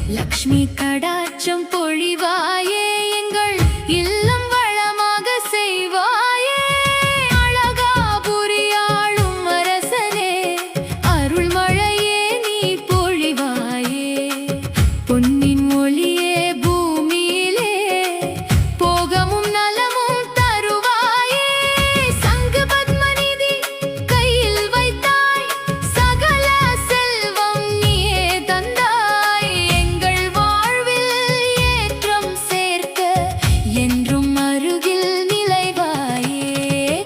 லக்ஷ்மி கடாட்சம் பொழிவாயே, எங்கள் இல்லம் வளமாக செய்வாயே. அழகாபுரியாளும் அரசனே, அருள்மழையே நீ பொழிவாயே. பொன்னின் ஒளியே பூமியிலே, போகமும் நலமும் தருவாயே. சங்கு பத்மநிதி கையில் வைத்தாய், சகல செல்வம் நீயே தந்தாய். என்றும் அருகில் நிலைவாயே.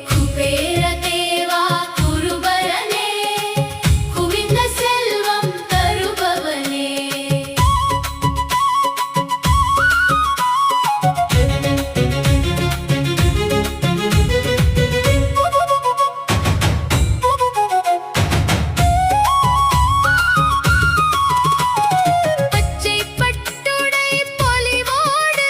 குபேர தேவா குருபரனே, குவிந்த செல்வம் தருபவனே. பச்சை பட்டுடை பொலிவோடு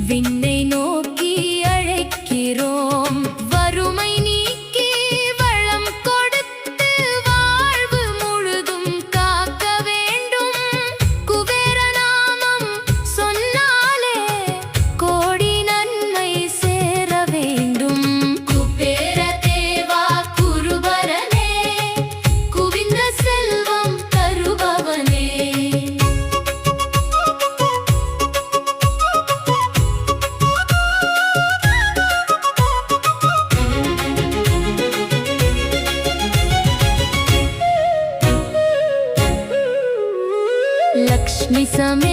விண்ணை நோக்கி அழைக்கிறோம். வறுமை நீக்கி வளம் கொடுத்து வாழ்வு முழுதும் காக்க வேண்டும். குபேர நாமம் சொன்னாலே கோடி நன்மை சேர வேண்டும். குபேர தேவா குருபரனே, குவிந்த செல்வம் தருபவனே. लक्ष्मी समेत